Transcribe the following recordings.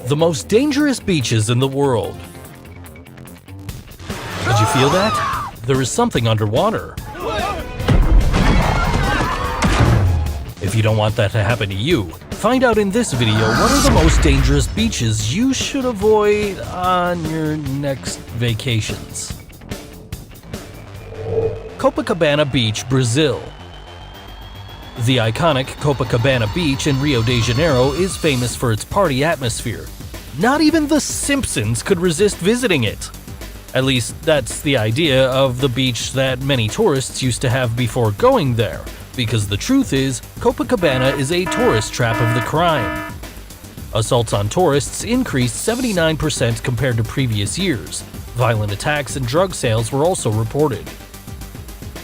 the most dangerous beaches in the world. Did you feel that? There is something underwater. If you don't want that to happen to you, find out in this video what are the most dangerous beaches you should avoid on your next vacations. Copacabana Beach, Brazil. The iconic Copacabana Beach in Rio de Janeiro is famous for its party atmosphere. Not even The Simpsons could resist visiting it. At least, that's the idea of the beach that many tourists used to have before going there, because the truth is, Copacabana is a tourist trap of the crime. Assaults on tourists increased 79% compared to previous years. Violent attacks and drug sales were also reported.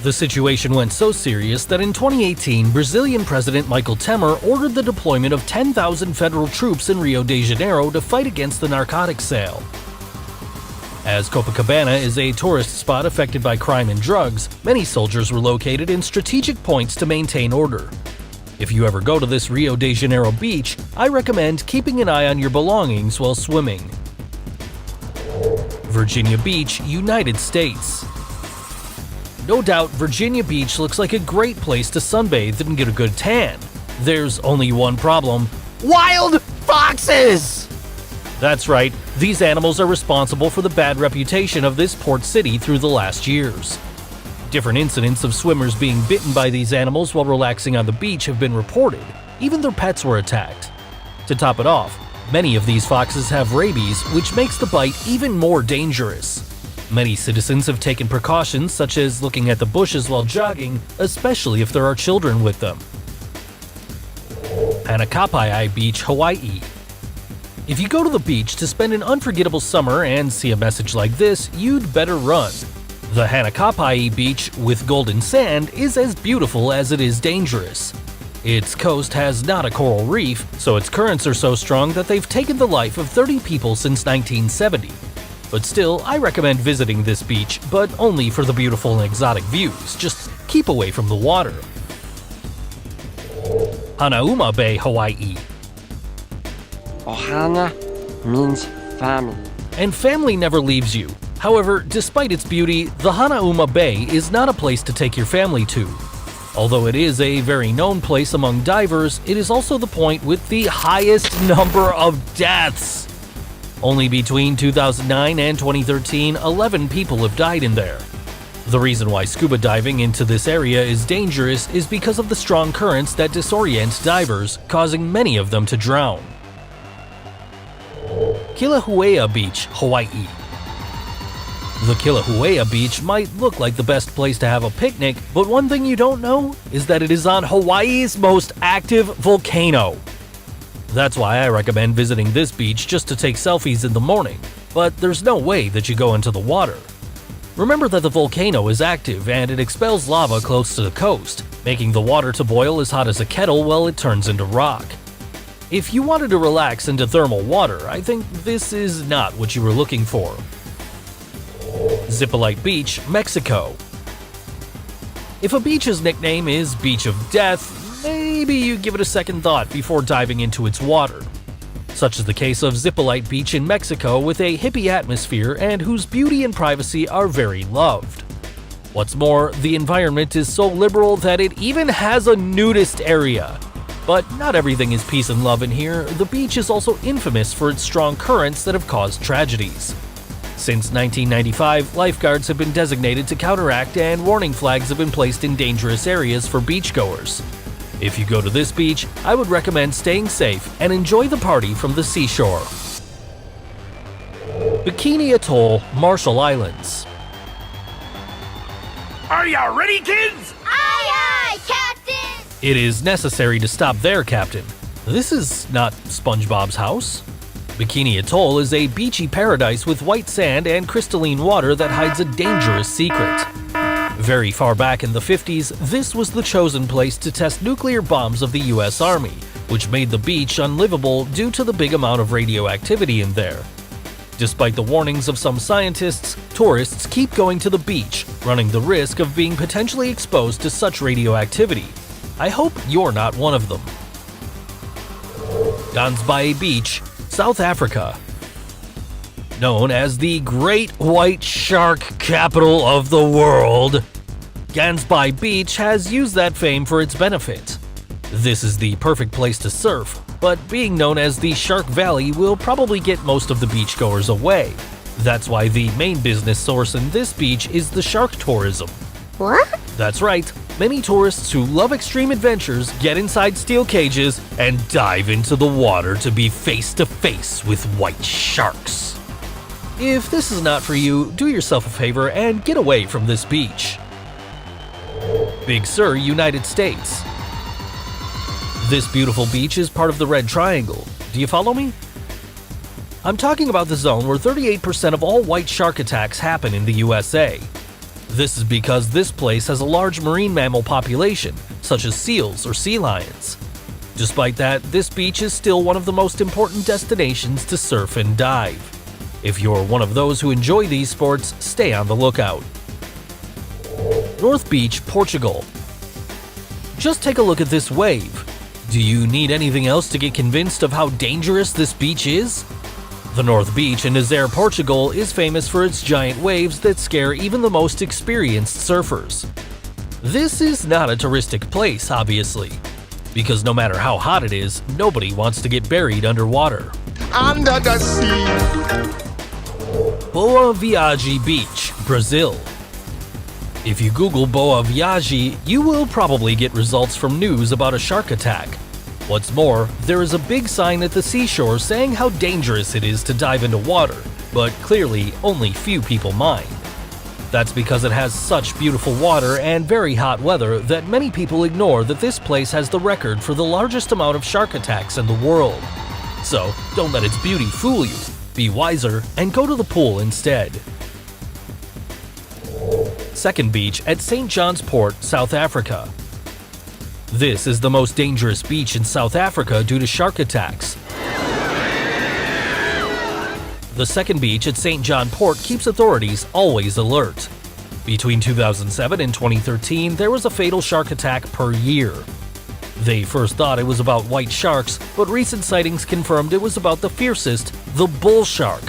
The situation went so serious that in 2018, Brazilian President Michel Temer ordered the deployment of 10,000 federal troops in Rio de Janeiro to fight against the narcotics sale. As Copacabana is a tourist spot affected by crime and drugs, many soldiers were located in strategic points to maintain order. If you ever go to this Rio de Janeiro beach, I recommend keeping an eye on your belongings while swimming. Virginia Beach, United States. No doubt, Virginia Beach looks like a great place to sunbathe and get a good tan. There's only one problem: wild foxes! That's right, these animals are responsible for the bad reputation of this port city through the last years. Different incidents of swimmers being bitten by these animals while relaxing on the beach have been reported. Even their pets were attacked. To top it off, many of these foxes have rabies, which makes the bite even more dangerous. Many citizens have taken precautions such as looking at the bushes while jogging, especially if there are children with them. Hanakapai Beach, Hawaii. If you go to the beach to spend an unforgettable summer and see a message like this, you'd better run. The Hanakapai Beach with golden sand is as beautiful as it is dangerous. Its coast has not a coral reef, so its currents are so strong that they've taken the life of 30 people since 1970. But still, I recommend visiting this beach, but only for the beautiful and exotic views. Just keep away from the water. Hanauma Bay, Hawaii. Ohana means family. And family never leaves you. However, despite its beauty, the Hanauma Bay is not a place to take your family to. Although it is a very known place among divers, it is also the point with the highest number of deaths. Only between 2009 and 2013, 11 people have died in there. The reason why scuba diving into this area is dangerous is because of the strong currents that disorient divers, causing many of them to drown. Kilauea Beach, Hawaii. The Kilauea Beach might look like the best place to have a picnic, but one thing you don't know is that it is on Hawaii's most active volcano. That's why I recommend visiting this beach just to take selfies in the morning, but there's no way that you go into the water. Remember that the volcano is active and it expels lava close to the coast, making the water to boil as hot as a kettle while it turns into rock. If you wanted to relax into thermal water, I think this is not what you were looking for. Zipolite Beach, Mexico. If a beach's nickname is Beach of Death, maybe you give it a second thought before diving into its water. Such is the case of Zipolite Beach in Mexico, with a hippie atmosphere and whose beauty and privacy are very loved. What's more, the environment is so liberal that it even has a nudist area. But not everything is peace and love in here. The beach is also infamous for its strong currents that have caused tragedies. Since 1995, lifeguards have been designated to counteract, and warning flags have been placed in dangerous areas for beachgoers. If you go to this beach, I would recommend staying safe and enjoy the party from the seashore. Bikini Atoll, Marshall Islands. Are ya ready, kids? Aye, aye, Captain! It is necessary to stop there, Captain. This is not SpongeBob's house. Bikini Atoll is a beachy paradise with white sand and crystalline water that hides a dangerous secret. Very far back in the 50s, this was the chosen place to test nuclear bombs of the US Army, which made the beach unlivable due to the big amount of radioactivity in there. Despite the warnings of some scientists, tourists keep going to the beach, running the risk of being potentially exposed to such radioactivity. I hope you're not one of them. Gansbae Beach, South Africa. Known as the Great White Shark Capital of the World, Gansbaai Beach has used that fame for its benefit. This is the perfect place to surf, but being known as the Shark Valley will probably get most of the beachgoers away. That's why the main business source in this beach is the shark tourism. What? That's right, many tourists who love extreme adventures get inside steel cages and dive into the water to be face to face with white sharks. If this is not for you, do yourself a favor and get away from this beach. Big Sur, United States. This beautiful beach is part of the Red Triangle. Do you follow me? I'm talking about the zone where 38% of all white shark attacks happen in the USA. This is because this place has a large marine mammal population, such as seals or sea lions. Despite that, this beach is still one of the most important destinations to surf and dive. If you're one of those who enjoy these sports, stay on the lookout. North Beach, Portugal. Just take a look at this wave. Do you need anything else to get convinced of how dangerous this beach is? The North Beach in Nazaré, Portugal is famous for its giant waves that scare even the most experienced surfers. This is not a touristic place, obviously, because no matter how hot it is, nobody wants to get buried underwater. Under the sea. Boa Viagem Beach, Brazil. If you Google Boa Viagem, you will probably get results from news about a shark attack. What's more, there is a big sign at the seashore saying how dangerous it is to dive into water, but clearly only few people mind. That's because it has such beautiful water and very hot weather that many people ignore that this place has the record for the largest amount of shark attacks in the world. So, don't let its beauty fool you. Be wiser and go to the pool instead. Second beach at St. John's Port, South Africa. This is the most dangerous beach in South Africa due to shark attacks. The second beach at St. John Port keeps authorities always alert. Between 2007 and 2013, there was a fatal shark attack per year. They first thought it was about white sharks, but recent sightings confirmed it was about the fiercest, the bull shark.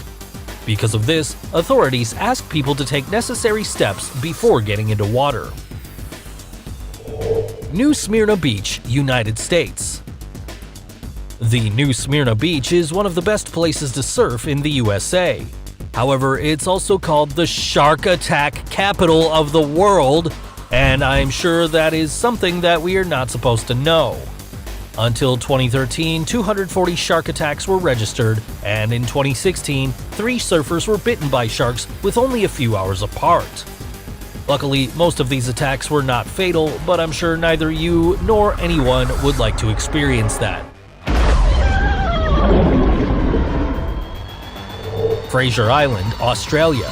Because of this, authorities asked people to take necessary steps before getting into water. New Smyrna Beach, United States. The New Smyrna Beach is one of the best places to surf in the USA. However, it's also called the Shark Attack Capital of the World, and I'm sure that is something that we are not supposed to know. Until 2013, 240 shark attacks were registered, and in 2016, 3 surfers were bitten by sharks with only a few hours apart. Luckily, most of these attacks were not fatal, but I'm sure neither you nor anyone would like to experience that. Fraser Island, Australia.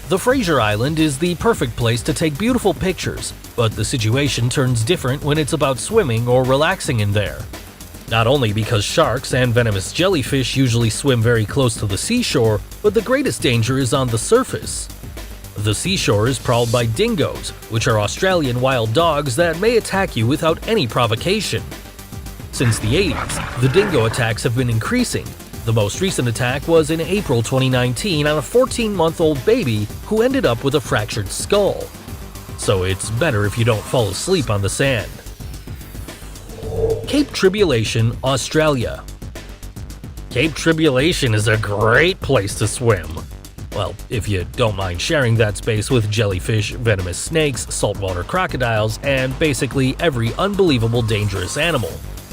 The Fraser Island is the perfect place to take beautiful pictures, but the situation turns different when it's about swimming or relaxing in there. Not only because sharks and venomous jellyfish usually swim very close to the seashore, but the greatest danger is on the surface. The seashore is prowled by dingoes, which are Australian wild dogs that may attack you without any provocation. Since the 80s, the dingo attacks have been increasing. The most recent attack was in April 2019 on a 14-month-old baby who ended up with a fractured skull. So it's better if you don't fall asleep on the sand. Cape Tribulation, Australia. Cape Tribulation is a great place to swim. Well, if you don't mind sharing that space with jellyfish, venomous snakes, saltwater crocodiles, and basically every unbelievable dangerous animal.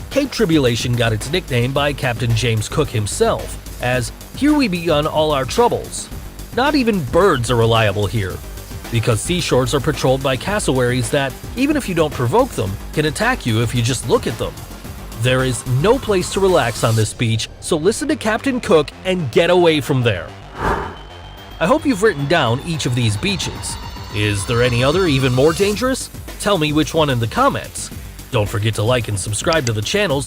Cape Tribulation got its nickname by Captain James Cook himself, as "Here we begun all our troubles." Not even birds are reliable here, because seashores are patrolled by cassowaries that, even if you don't provoke them, can attack you if you just look at them. There is no place to relax on this beach, so listen to Captain Cook and get away from there. I hope you've written down each of these beaches. Is there any other even more dangerous? Tell me which one in the comments. Don't forget to like and subscribe to the channel